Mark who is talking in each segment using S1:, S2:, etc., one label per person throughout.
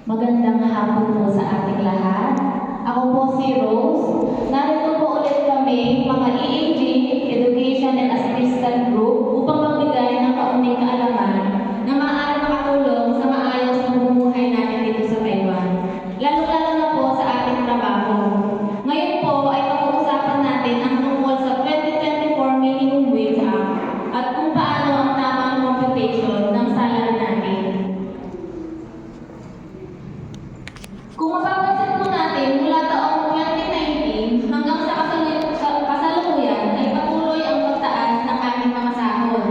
S1: Magandang hapon po sa ating lahat. Ako po si Rose. Narito po ulit kami, mga EAG, Education and Assistance Group, upang magbigay ng kaunting kaalaman na maaari makatulong sa maayos na bumuhay natin dito sa Taiwan. Lalo-lalo na po sa ating trabaho. Ngayon po ay pag-uusapan natin ang tungkol sa 2024 Minimum Wage Act at kung paano ang tamang computation ng salary natin. Kung mapapansin po natin, mula taong 2019 hanggang sa kasalukuyan ay patuloy ang pagtaas ng ating mga sahod.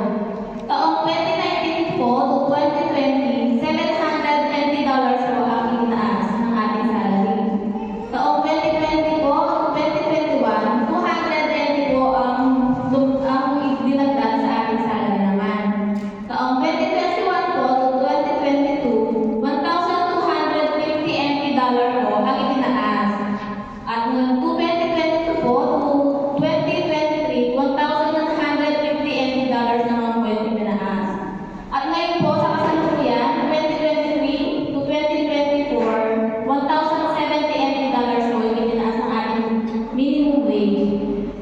S1: Taong 2019 po to 2020, $720 po ang itinaas ng ating salary. Taong 2020 po to 2021, $280 po ang dinagdag sa ating salary naman. Taong 2021 po to 2022, $1,250 po ang itinaas. At noong 2022 po to 2023, $1,150 naman po yung itinaas. At ngayon po sa kasalukuyan, 2023 to 2024, $1,070 po yung itinaas ng ating minimum wage.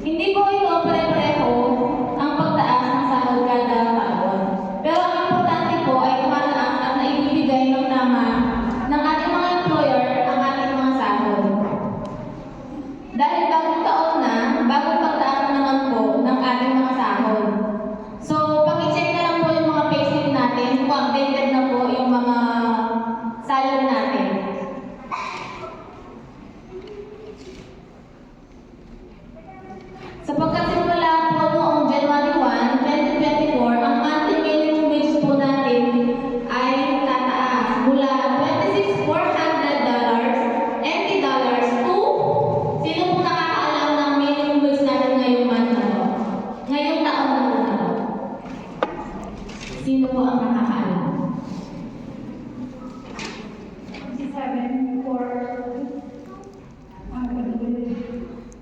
S1: Hindi po ito pare-pareho ang pagtaas ng sahod kada taon. Pero ang importante po ay tumataas at naibibigay ng tama ng ating mga employer ang ating mga sahod. Dahil bagong taon na, bagong pagtaas na naman po ng ating mga sahod. So, paki-check na lang po yung mga payslip natin kung updated na po yung mga salary natin. Sa pagkasimula po noong January 1, 2024, ang monthly minimum wage po natin ay tataas mula $26,400 to, sino po nakakaalam ng minimum wage natin ngayong month na to? Ngayong taon na po na to? Sino po ang nakakaalam?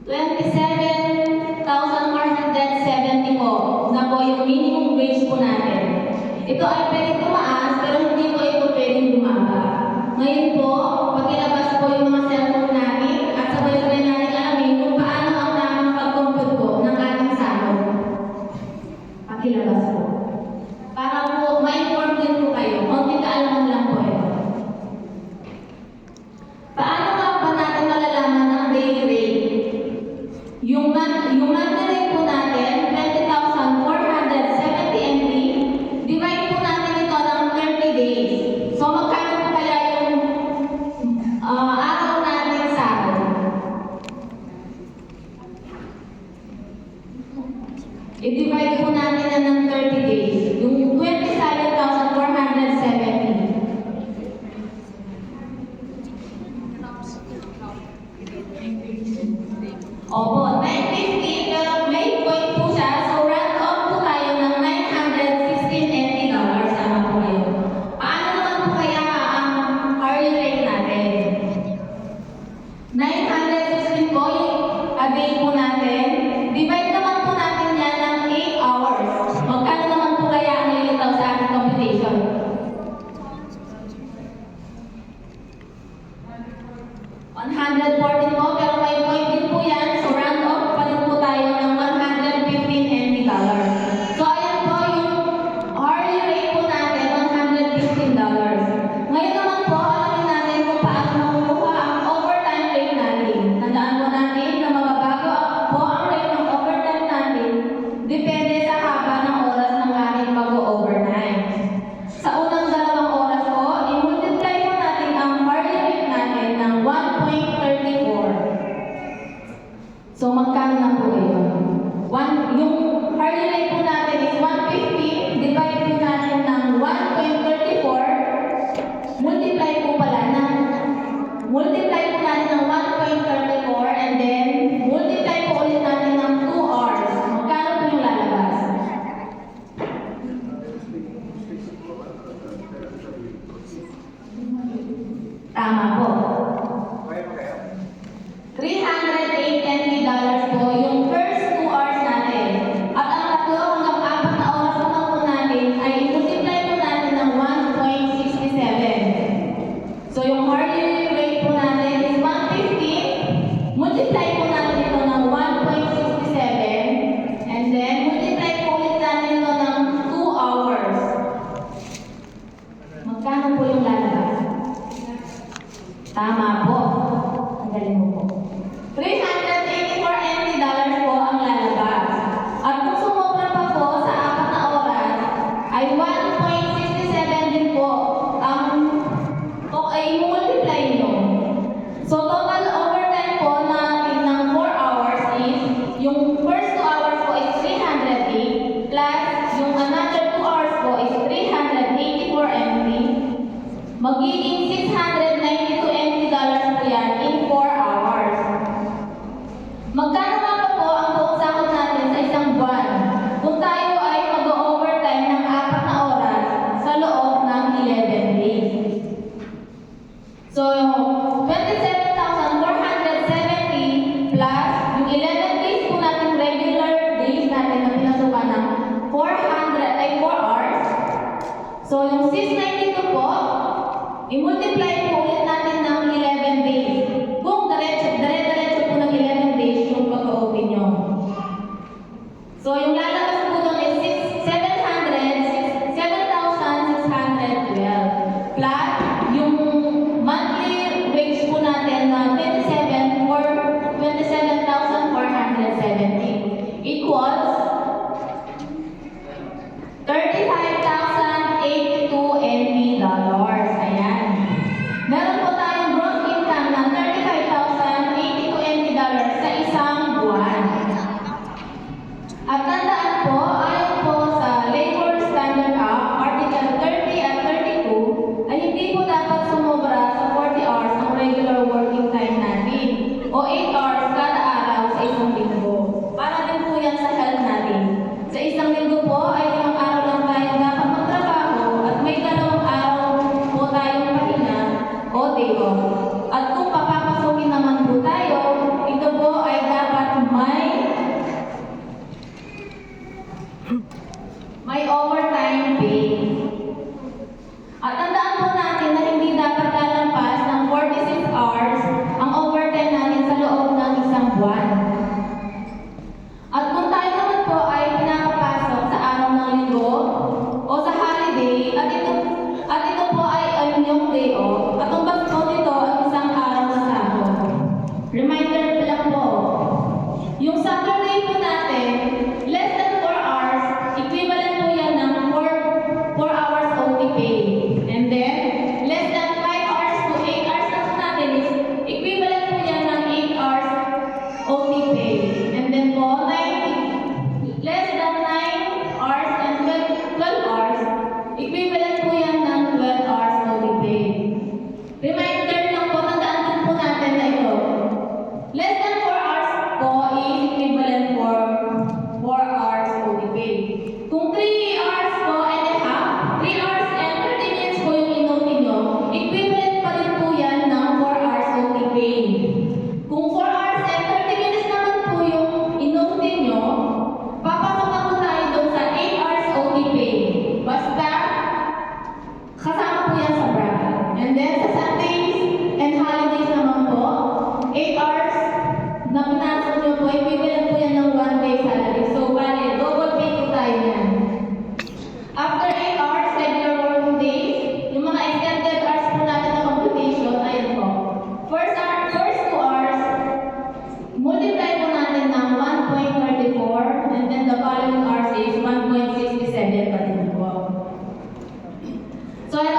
S1: 27,470 po na po yung minimum wage po natin. Ito ay pwedeng tumaas pero hindi po ito pwedeng bumaba. Ngayon po, pakilabas po yung mga cellphone natin at sabay-sabay natin alamin kung paano ang tamang pag-compute po ng ating sahod. Pakilabas po. Para po ma-inform din po kayo, konting kaalaman lang po ito. Paano nga ba natin malalaman ang daily rate? Yung monthly rate po natin, 20,470 NT, divide po natin ito ng 30 days. So, magkano po kaya yung araw natin sahod? I-divide po natin na ng 30 days. Yung 27,470. Opo, 950, pero may point po siya. So, round off po tayo ng $916 NT. Sama po kayo. Paano naman po kaya ang hourly rate natin? 916 po yung a day po natin. Divide naman po natin yan ng 8 hours. Magkano naman po kaya ang lilitaw sa ating computation? 140 po, pero may point din po yan. So, round off pa rin po tayo ng $115 NT. So, ayan po yung hourly rate po natin, $115. Ngayon naman po, alamin natin kung paano makukuha ang overtime rate natin. Tandaan po natin na mababago po ang rate ng overtime natin depende sa haba ng oras ng ating pag-overtime. Sa unang 2 oras po, i-multiply po natin ang hourly rate natin ng 1.34. So, magkano na po yun? Yung hourly rate po natin is 150, divide po natin ng 1.34, multiply po natin ng 1.34, and then, multiply po ulit natin ng 2 hours. Magkano po yung lalabas? Tama po. $308 po yung first 2 hours natin. At ang tatlo hanggang 4 na oras naman po natin ay i-multiply po natin ng 1.67. So yung Tama po. Ang galing mo po. $384 po ang lalabas. At kung sumobra pa po sa 4 na oras, ay 1.67 din po ang ay multiply nyo. So total overtime po natin ng 4 hours is, yung first 2 hours po is 308 plus yung another 2 hours po is 384 MT. Magiging $692 po yan in 4 hours. Magkano nga pa po ang buong sahod natin sa isang buwan kung tayo ay mag-overtime ng 4 na oras sa loob ng 11 days? So, 27,470 plus yung 11 days po natin, regular days natin na pinasukan ng 4 hours. So, yung 692 po, i-multiply po ulit natin ng 11 days. Kung dire-diretso po ng 11 days yung pag-OP nyo. So, yung lalabas po doon is 7,612 plus yung monthly wage po natin na 27,470 equals 35,082 NT dollars. Ayan. Meron po tayong gross income na 35,082 NT dollars sa isang buwan. At tandaan po, ayon po sa Labor Standard Act, Article 30 at 32, ay hindi po dapat sumobra sa 40 hours ang regular working time natin o 8 hours kada araw sa isang linggo. Para din po yan sa health natin. Sa isang linggo po ay 5 araw lang tayo dapat magtrabaho at may 2 araw po tayong pahinga o day off. At kung papapasukin naman po tayo, ito po ay dapat may overtime pay. At tandaan po natin na hindi dapat lalampas ng 46 hours ang overtime natin sa loob ng isang buwan. At kung tayo naman po ay pinapapasok sa araw ng linggo o sa holiday at ito po ay yung day off, at tumbas po nito ang isang araw na sahod. Reminder lang po, yung Saturday po natin, less than 4 hours, equivalent po yan ng 4 hours OT pay. And then, less than 5 hours to 8 hours na po natin is equivalent po yan ng 8 hours OT pay. And then po, less than 9 hours and 12 hours, equivalent po yan ng 12 hours OT pay. Reminder lang po, tandaan din po natin na ito. Less than 4 hours po is equivalent for 4 hours OT pay. Kung 3 hours po and a half, 3 hours and 30 minutes po yung in-OT nyo, equivalent pa rin po yan ng 4 hours OT pay. Kung 4 hours and 30 minutes naman po yung in-OT nyo, papasok na po tayo doon sa 8 hours OT pay. Basta, kasama po yan sa bracket. And then, sa Sundays and holidays naman po, 8 hours na pinasok nyo po, equivalent po yan ng 1 day salary. So, bali, double pay po tayo yan. After 8 hours, regular working days, yung mga extended hours po natin na computation, ayun po. First 2 hours, multiply po natin ng 1.34, and then the following hours is 1.67 pa din po. So, ito